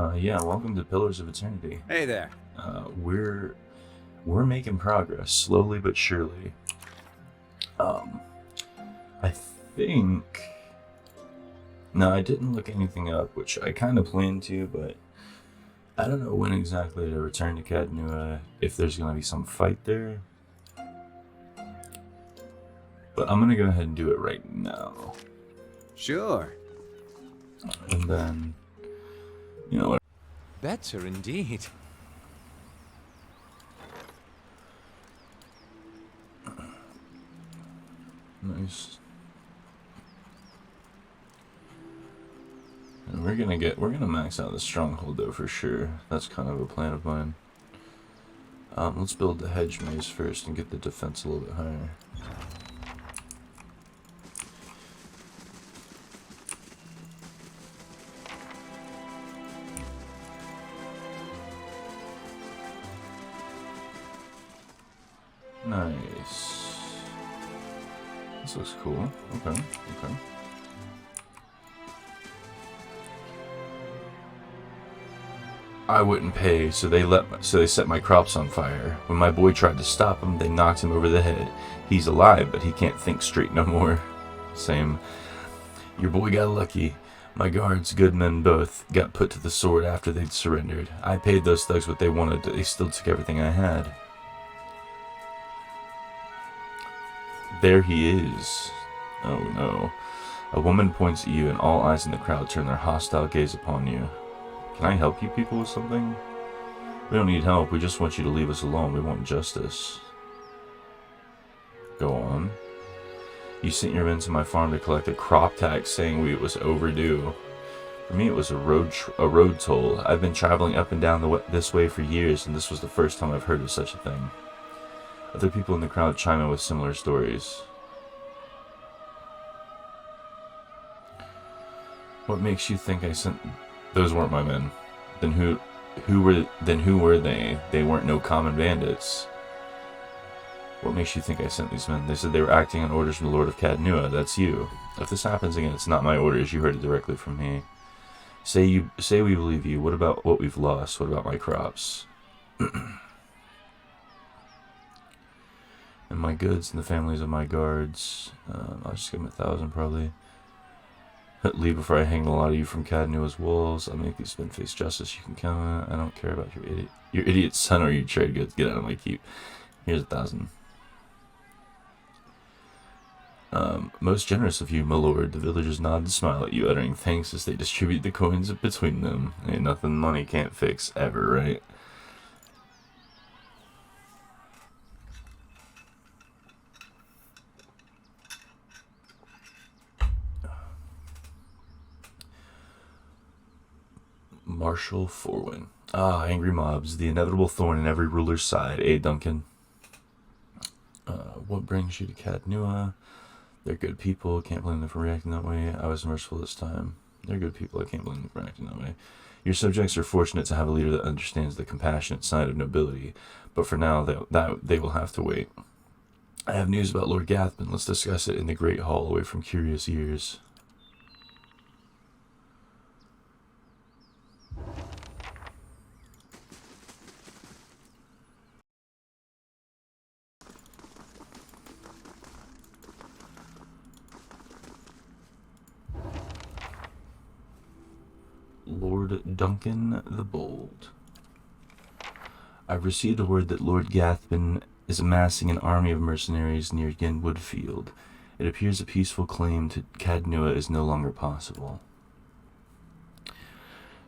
Yeah, welcome to Pillars of Eternity. Hey there. We're making progress, slowly but surely. Um, I think... No, I didn't look anything up, which I kind of planned to, but I don't know when exactly to return to Cadnua, if there's going to be some fight there. But I'm going to go ahead and do it right now. Sure. And then, you know what? Better indeed. Nice. And we're gonna max out the stronghold though for sure. That's kind of a plan of mine. Let's build the hedge maze first and get the defense a little bit higher. Nice. This looks cool. Okay. I wouldn't pay, so they set my crops on fire. When my boy tried to stop him, they knocked him over the head. He's alive, but he can't think straight no more. Same. Your boy got lucky. My guards, good men both, got put to the sword after they'd surrendered. I paid those thugs what they wanted, but they still took everything I had. There he is. Oh no. A woman points at you and all eyes in the crowd turn their hostile gaze upon you. Can I help you people with something? We don't need help, we just want you to leave us alone. We want justice. Go on. You sent your men to my farm to collect a crop tax, saying it was overdue. For me, it was a road toll. I've been traveling up and down this way for years, and this was the first time I've heard of such a thing. Other people in the crowd chime in with similar stories. What makes you think I sent... Those weren't my men. Then who were they? They weren't no common bandits. What makes you think I sent these men? They said they were acting on orders from the Lord of Cadnua. That's you. If this happens again, it's not my orders. You heard it directly from me. Say we believe you. What about what we've lost? What about my crops? And my goods and the families of my guards. I'll just give them 1,000 probably. Leave before I hang a lot of you from Cadnua's walls. I'll make these men face justice. You can count on it. I don't care about your idiot son or your trade goods. Get out of my keep. Here's 1,000. Most generous of you, my lord. The villagers nod and smile at you, uttering thanks as they distribute the coins between them. Ain't nothing money can't fix ever, right? Marshal Forwin. Ah, angry mobs, the inevitable thorn in every ruler's side, eh, Duncan? What brings you to Cadnua? They're good people, can't blame them for reacting that way. I was merciful this time. They're good people, I can't blame them for acting that way. Your subjects are fortunate to have a leader that understands the compassionate side of nobility, but for now, they will have to wait. I have news about Lord Gathman. Let's discuss it in the Great Hall, away from curious ears. Lord Duncan the Bold. I've received a word that Lord Gathman is amassing an army of mercenaries near Yenwood Field. It appears a peaceful claim to Cadnua is no longer possible.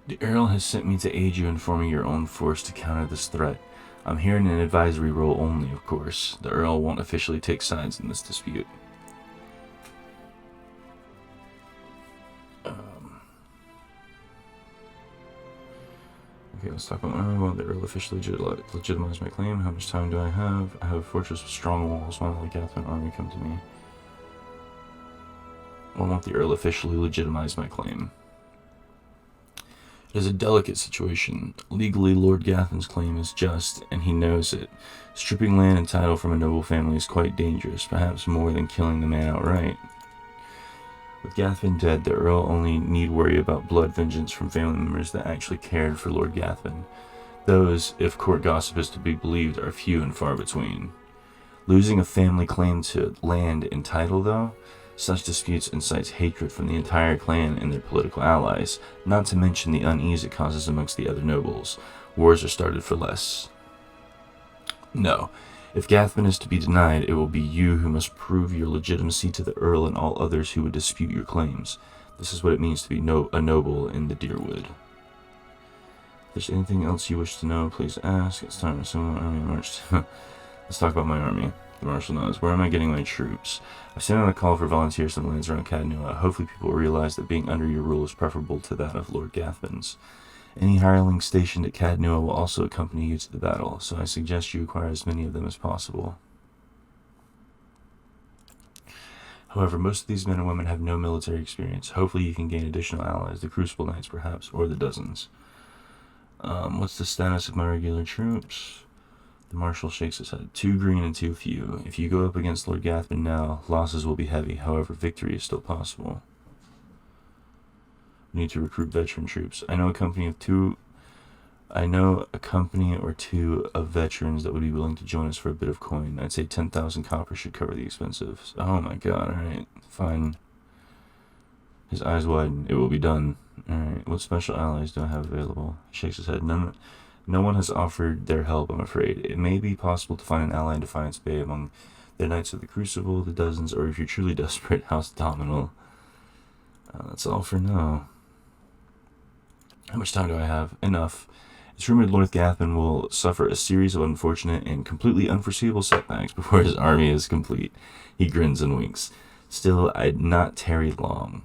The Earl has sent me to aid you in forming your own force to counter this threat. I'm here in an advisory role only, of course. The Earl won't officially take sides in this dispute. Okay, let's talk about I want the Earl officially legitimize my claim. How much time do I have? I have a fortress with strong walls. Why won't the Gathman army come to me? I want the Earl officially legitimize my claim. It is a delicate situation. Legally, Lord Gathman's claim is just, and he knows it. Stripping land and title from a noble family is quite dangerous, perhaps more than killing the man outright. With Gathvin dead, the Earl only need worry about blood vengeance from family members that actually cared for Lord Gathvin. Those, if court gossip is to be believed, are few and far between. Losing a family claim to land and title, though, such disputes incites hatred from the entire clan and their political allies, not to mention the unease it causes amongst the other nobles. Wars are started for less. No. If Gathvin is to be denied, it will be you who must prove your legitimacy to the Earl and all others who would dispute your claims. This is what it means to be a noble in the Deerwood. If there's anything else you wish to know, please ask. It's time to assume army marched. Let's talk about my army. The Marshal knows. Where am I getting my troops? I've sent out a call for volunteers in the lands around Cadnua. Hopefully people will realize that being under your rule is preferable to that of Lord Gathvin's. Any hirelings stationed at Cadnua will also accompany you to the battle, so I suggest you acquire as many of them as possible. However, most of these men and women have no military experience. Hopefully you can gain additional allies, the Crucible Knights perhaps, or the Dozens. What's the status of my regular troops? The Marshal shakes his head. 2 green and 2 few. If you go up against Lord Gathvin now, losses will be heavy. However, victory is still possible. We need to recruit veteran troops. I know a company or two of veterans that would be willing to join us for a bit of coin. I'd say 10,000 copper should cover the expenses. Oh my god, alright. Fine. His eyes widen. It will be done. Alright, what special allies do I have available? He shakes his head. No one has offered their help, I'm afraid. It may be possible to find an ally in Defiance Bay among the Knights of the Crucible, the Dozens, or if you're truly desperate, House Dominal. That's all for now. How much time do I have? Enough. It's rumored Lord Gathvin will suffer a series of unfortunate and completely unforeseeable setbacks before his army is complete. He grins and winks. Still, I'd not tarry long.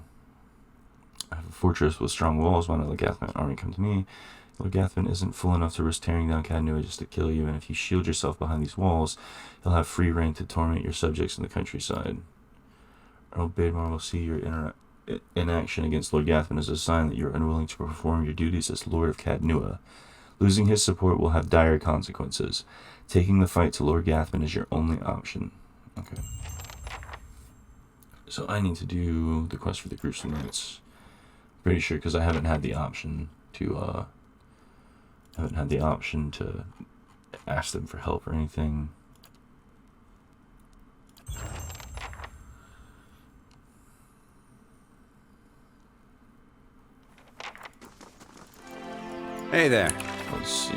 I have a fortress with strong walls. Why not let Gathvin's army come to me? Lord Gathvin isn't full enough to risk tearing down Cadnua just to kill you, and if you shield yourself behind these walls, he'll have free reign to torment your subjects in the countryside. Earl Baedmar will see your inaction against Lord Gathvin as a sign that you're unwilling to perform your duties as Lord of Cadnua. Losing his support will have dire consequences. Taking the fight to Lord Gathvin is your only option. Okay. So I need to do the quest for the Crucible Knights. Pretty sure, because I haven't had the option to ask them for help or anything. Hey there. Let's see.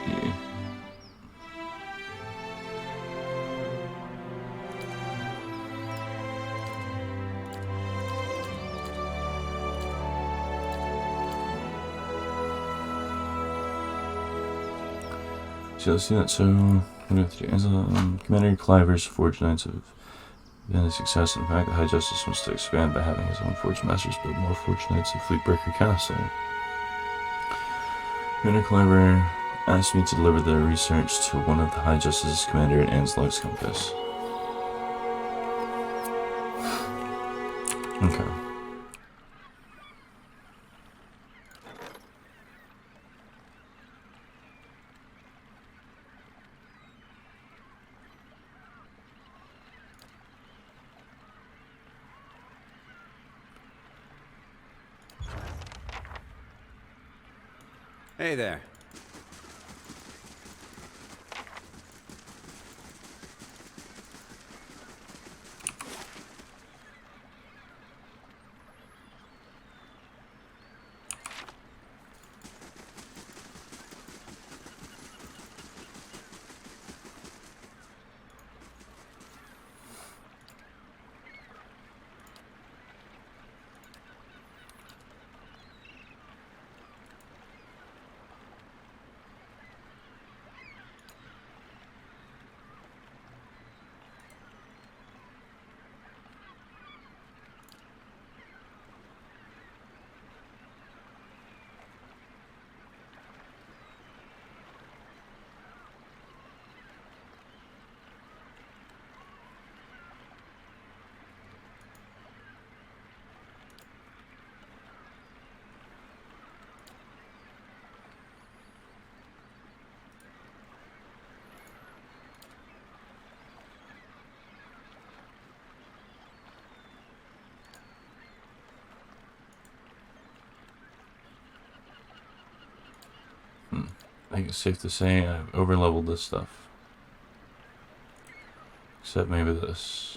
So let's see that. So what do we have to do? Commander Cliver's Forged Knights have been a success. In fact, the High Justice wants to expand by having his own Forged Masters build more Forged Knights at Fleetbreaker Castle. Commander Cliver asked me to deliver the research to one of the High Justice's commander at Anslog's Compass. Okay. Hey there. think it's safe to say I've overleveled this stuff. Except maybe this.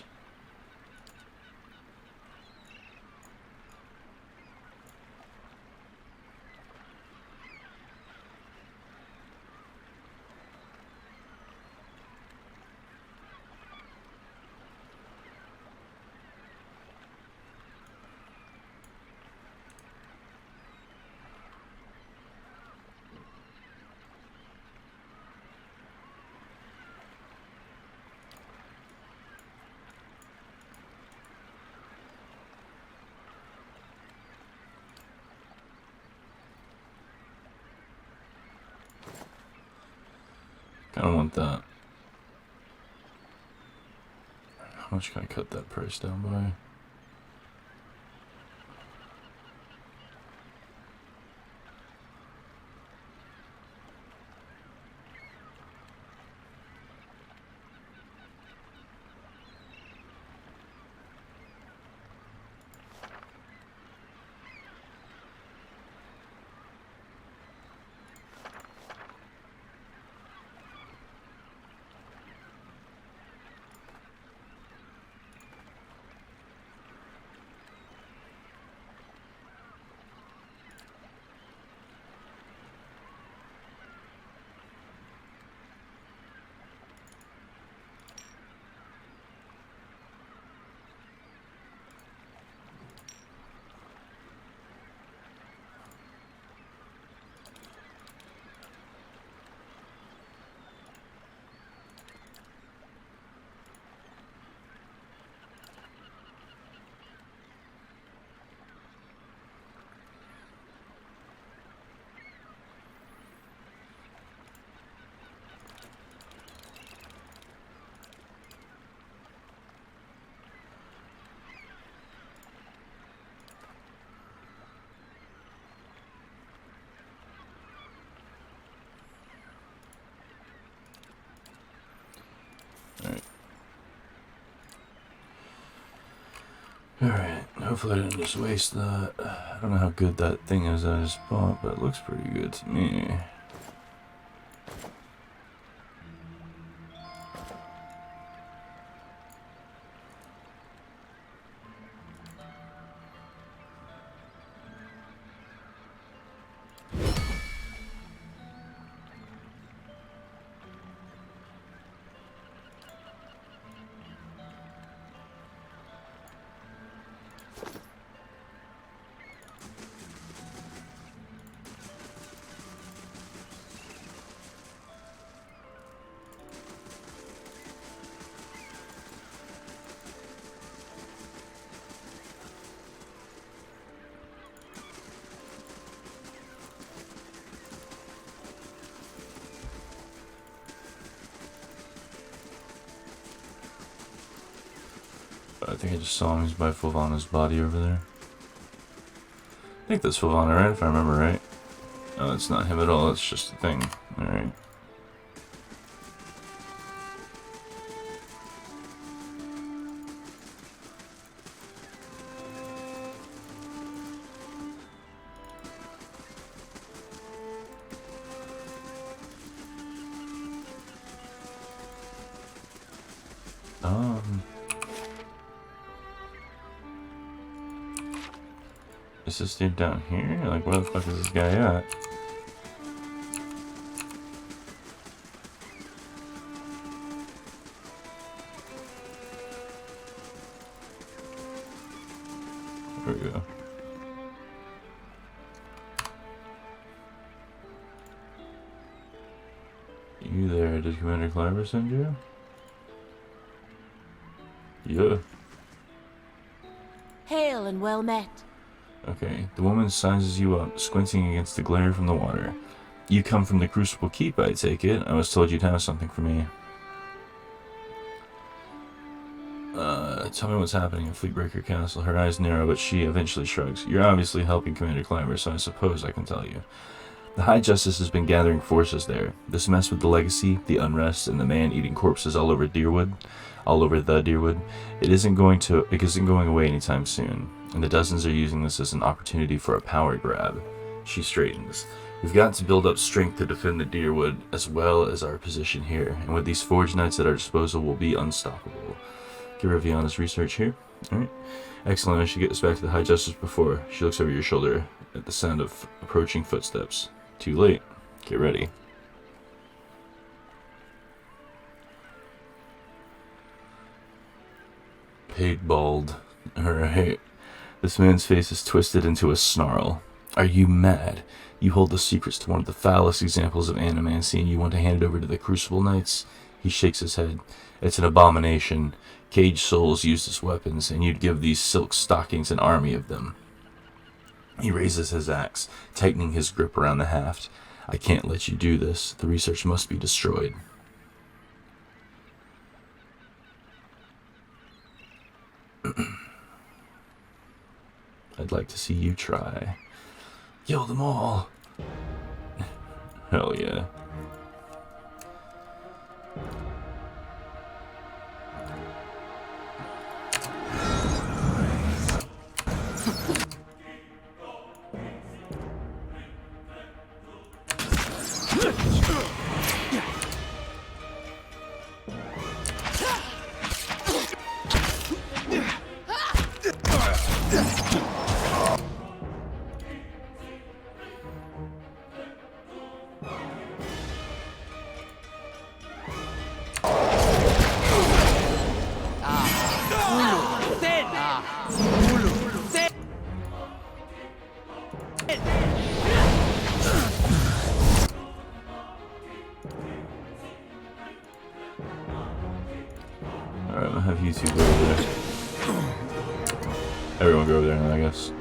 I don't want that. How much can I cut that price down by? Alright, hopefully I didn't just waste that. I don't know how good that thing is I just bought, but it looks pretty good to me. I think I just saw him. He's by Fulvana's body over there. I think that's Fulvana, right? If I remember right. No, it's not him at all. It's just a thing. Alright. Is this dude down here? Like, where the fuck is this guy at? There we go. You there? Did Commander Clyber send you? Yeah. Hail and well met. Okay, the woman sizes you up, squinting against the glare from the water. You come from the Crucible Keep, I take it. I was told you'd have something for me. Tell me what's happening in Fleetbreaker Castle. Her eyes narrow, but she eventually shrugs. You're obviously helping Commander Clyber, so I suppose I can tell you. The High Justice has been gathering forces there. This mess with the Legacy, the unrest, and the man eating corpses all over Deerwood, it isn't going away anytime soon. And the Dozens are using this as an opportunity for a power grab. She straightens. We've got to build up strength to defend the Deerwood, as well as our position here, and with these Forge Knights at our disposal, we'll be unstoppable. Give Riviana's research here. Alright. Excellent, I should get this back to the High Justice before she looks over your shoulder at the sound of approaching footsteps. Too late. Get ready. Pig bald. Alright. This man's face is twisted into a snarl. Are you mad? You hold the secrets to one of the foulest examples of animancy and you want to hand it over to the Crucible Knights? He shakes his head. It's an abomination. Caged souls used as weapons, and you'd give these silk stockings an army of them. He raises his axe, tightening his grip around the haft. I can't let you do this. The research must be destroyed. I'd like to see you try. Kill them all. Hell yeah. Alright, I'll have you two go over there. Everyone go over there now, I guess.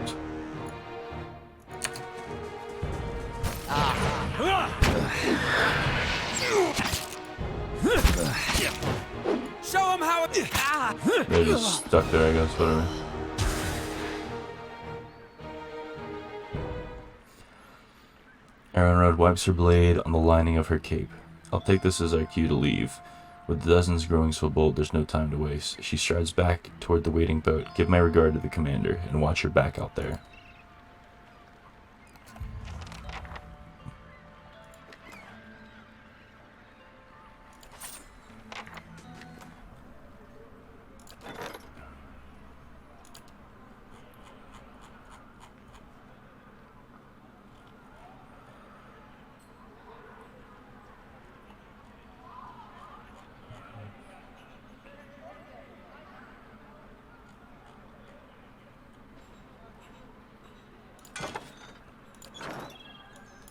Show him how it. They're just stuck there, I guess, whatever. Aaron wipes her blade on the lining of her cape. I'll take this as our cue to leave. With dozens growing so bold, there's no time to waste. She strides back toward the waiting boat. Give my regard to the commander, and watch her back out there.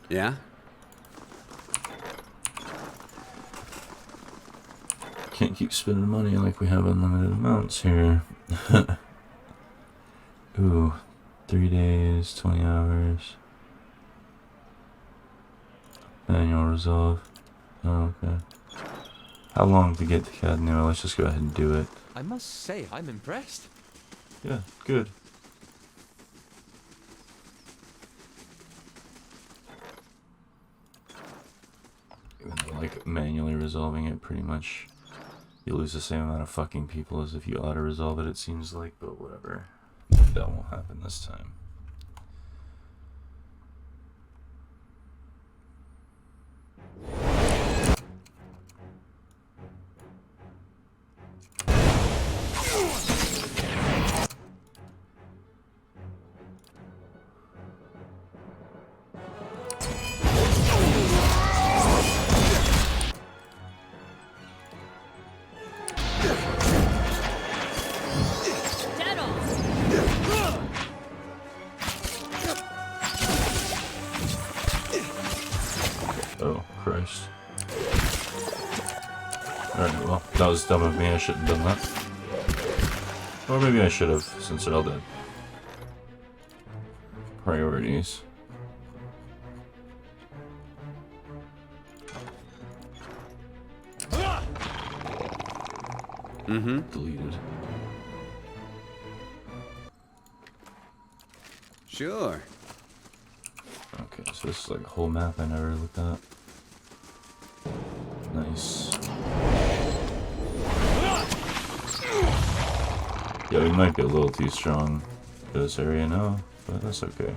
Yeah? Can't keep spending money like we have unlimited amounts here. Ooh, 3 days, 20 hours. Manual resolve. Oh, okay. How long to get to Cadnero? Let's just go ahead and do it. I must say, I'm impressed. Yeah, good. Even though, like, manually resolving it, pretty much, you lose the same amount of fucking people as if you auto-resolve it, it seems like, but whatever. That won't happen this time. Oh, Christ. Alright, well, that was dumb of me, I shouldn't have done that. Or maybe I should have, since they're all dead. Priorities. Deleted. Sure. Okay, so this is like a whole map I never looked at. Nice. Yeah, we might be a little too strong for this area now, but that's okay.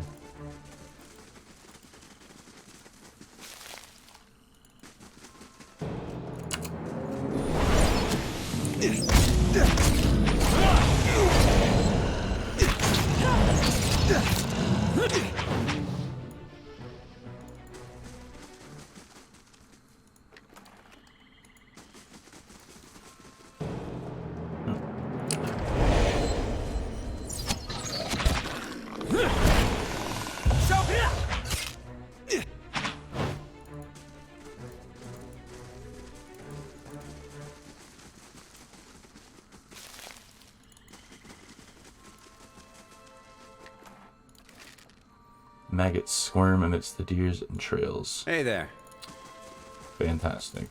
Maggots squirm amidst the deer's entrails. Hey there. Fantastic.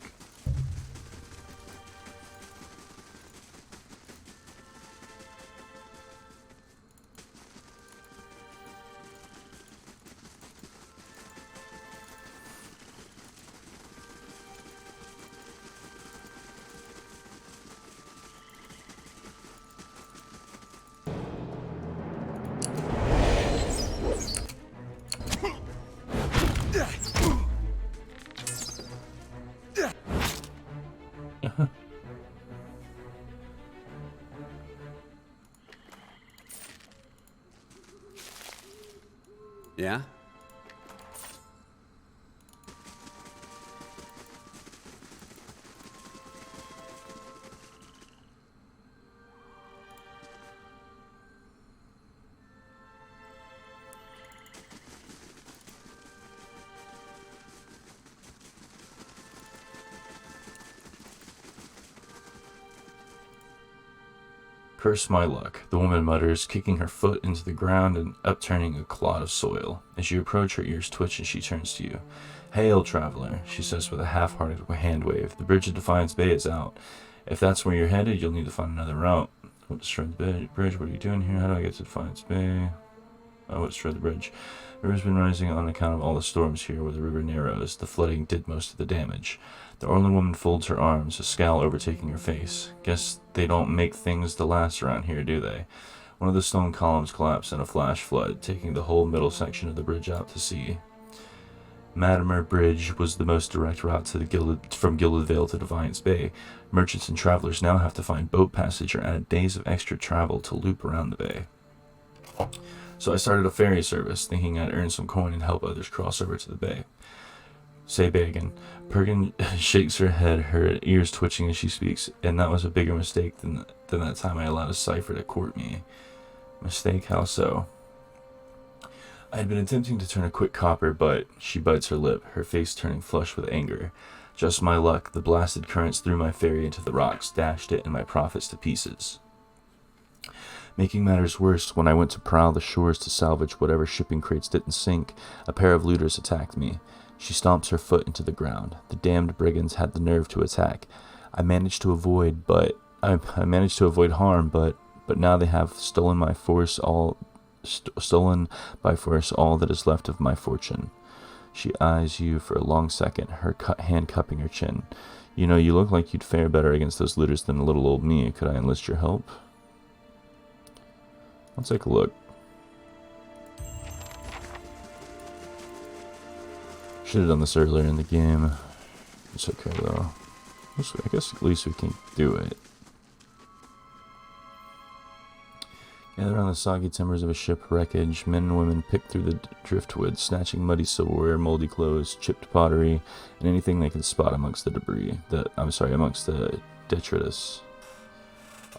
Yeah? Curse my luck, the woman mutters, kicking her foot into the ground and upturning a clod of soil. As you approach, her ears twitch and she turns to you. Hail, traveler, she says with a half-hearted hand wave. The bridge of Defiance Bay is out. If that's where you're headed, you'll need to find another route. What destroyed the bridge? What are you doing here? How do I get to Defiance Bay? Oh, what destroyed the bridge? The river's been rising on account of all the storms here where the river narrows. The flooding did most of the damage. The Orlan woman folds her arms, a scowl overtaking her face. Guess they don't make things to last around here, do they? One of the stone columns collapsed in a flash flood, taking the whole middle section of the bridge out to sea. Madamer Bridge was the most direct route to the from Gilded Vale to Defiance Bay. Merchants and travelers now have to find boat passage or add days of extra travel to loop around the bay. So I started a ferry service, thinking I'd earn some coin and help others cross over to the bay. Say bay again. Perkin shakes her head, her ears twitching as she speaks, and that was a bigger mistake than that time I allowed a cipher to court me. Mistake? How so? I had been attempting to turn a quick copper, but she bites her lip, her face turning flush with anger. Just my luck, the blasted currents threw my ferry into the rocks, dashed it and my profits to pieces. Making matters worse, when I went to prowl the shores to salvage whatever shipping crates didn't sink, a pair of looters attacked me. She stomps her foot into the ground. The damned brigands had the nerve to attack. I managed to avoid harm, but now they have stolen by force all that is left of my fortune. She eyes you for a long second, her hand cupping her chin. You know, you look like you'd fare better against those looters than little old me. Could I enlist your help? I'll take a look. Should have done this earlier in the game. It's okay though. I guess at least we can do it. Gather on the soggy timbers of a ship wreckage. Men and women pick through the driftwood, snatching muddy silverware, moldy clothes, chipped pottery, and anything they can spot amongst the debris. Amongst the detritus.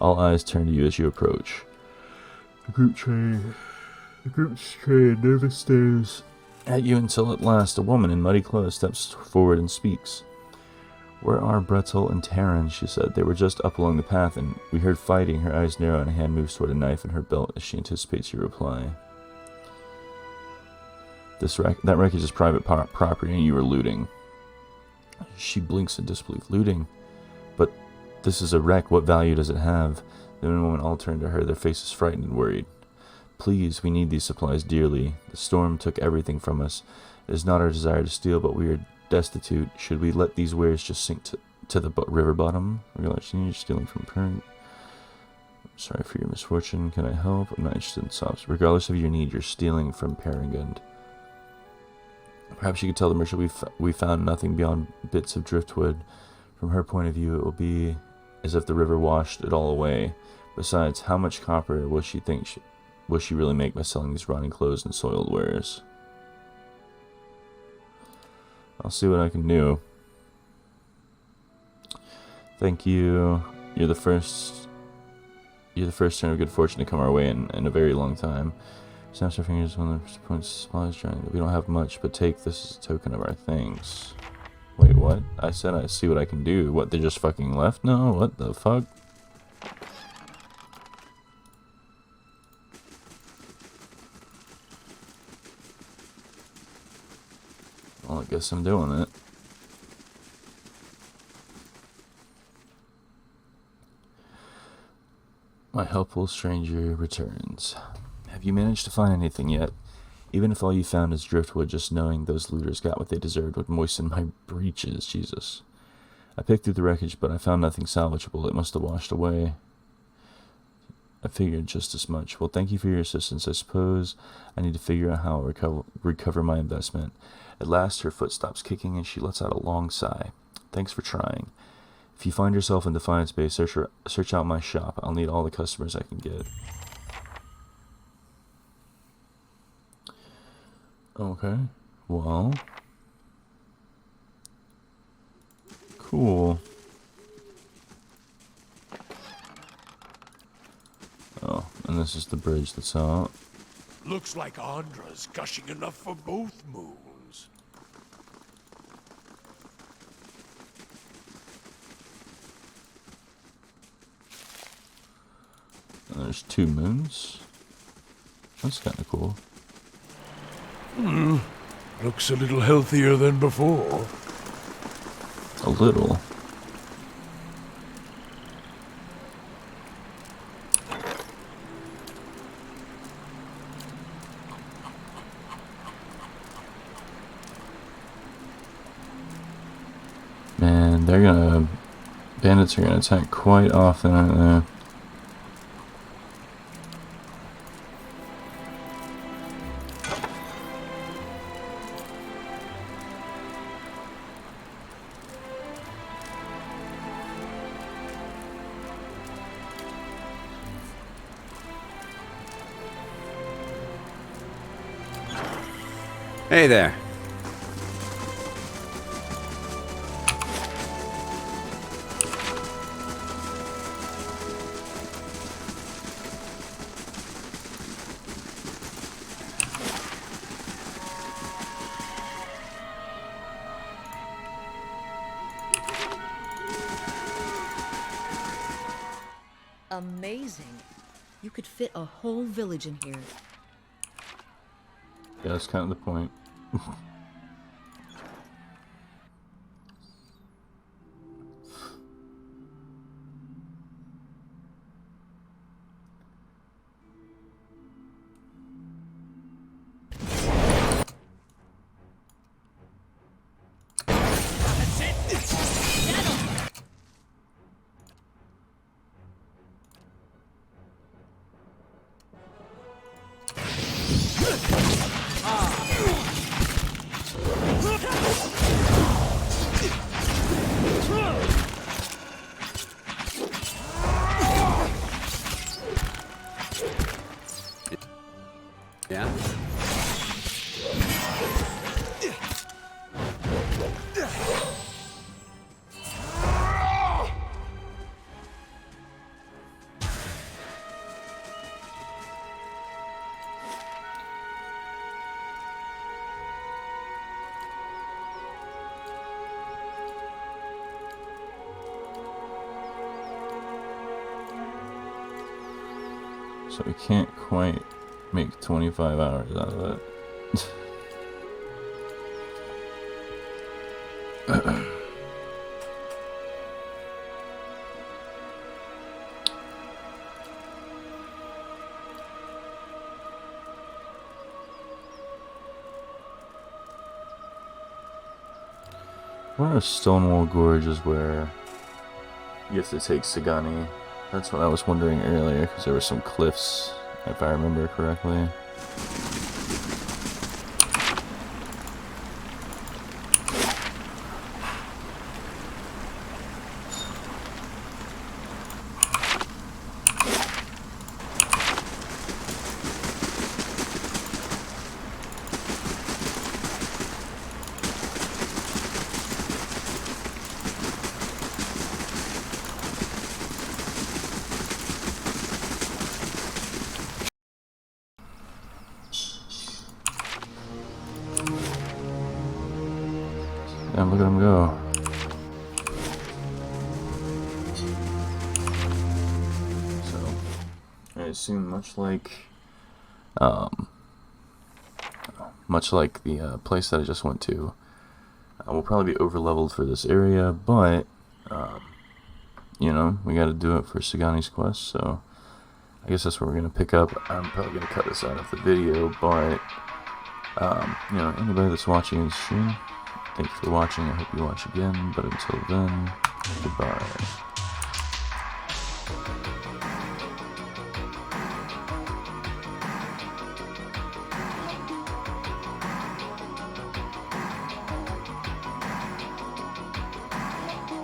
All eyes turn to you as you approach. The group's train never stares at you until at last a woman in muddy clothes steps forward and speaks. Where are Bretel and Terran? She said. They were just up along the path, and we heard fighting. Her eyes narrow, and a hand moves toward a knife in her belt as she anticipates your reply. That wreckage is private property, and you are looting. She blinks in disbelief. Looting? But this is a wreck. What value does it have? The men and women all turn to her, their faces frightened and worried. Please, we need these supplies dearly. The storm took everything from us. It is not our desire to steal, but we are destitute. Should we let these wares just sink to the river bottom? Realizing you're stealing from Perrin. Sorry for your misfortune. Can I help? I'm not interested in sobs. Regardless of your need, you're stealing from Perringund. Perhaps you could tell the merchant we found nothing beyond bits of driftwood. From her point of view, it will be as if the river washed it all away. Besides, how much copper will she really make by selling these rotting clothes and soiled wares? I'll see what I can do. Thank you. You're the first turn of good fortune to come our way in a very long time. Snaps her fingers when the points supplies trying. We don't have much, but take this as a token of our thanks. Wait, what? I said I see what I can do. What, they just fucking left? No, what the fuck? Well, I guess I'm doing it. My helpful stranger returns. Have you managed to find anything yet? Even if all you found is driftwood, just knowing those looters got what they deserved would moisten my breeches. Jesus. I picked through the wreckage, but I found nothing salvageable. It must have washed away. I figured just as much. Well, thank you for your assistance. I suppose I need to figure out how I'll recover my investment. At last, her foot stops kicking and she lets out a long sigh. Thanks for trying. If you find yourself in Defiance Bay, search out my shop. I'll need all the customers I can get. Okay. Well. Cool. Oh, and this is the bridge that's out. Looks like Andra's gushing enough for both moons. And there's 2 moons. That's kind of cool. Looks a little healthier than before. A little. Man, bandits are gonna attack quite often, aren't they? Hey there. Amazing. You could fit a whole village in here. Yeah, that's kind of the point. Yeah? So we can't quite make 25 hours out of it. What if Stonewall Gorge is where you have to take Sagani? That's what I was wondering earlier, because there were some cliffs, if I remember correctly. Damn, look at him go. So, I assume much like the place that I just went to, we'll probably be over leveled for this area, but you know, we got to do it for Sagani's quest, so I guess that's where we're gonna pick up. I'm probably gonna cut this out of the video, but you know, anybody that's watching this stream, thank you for watching. I hope you watch again, but until then, goodbye.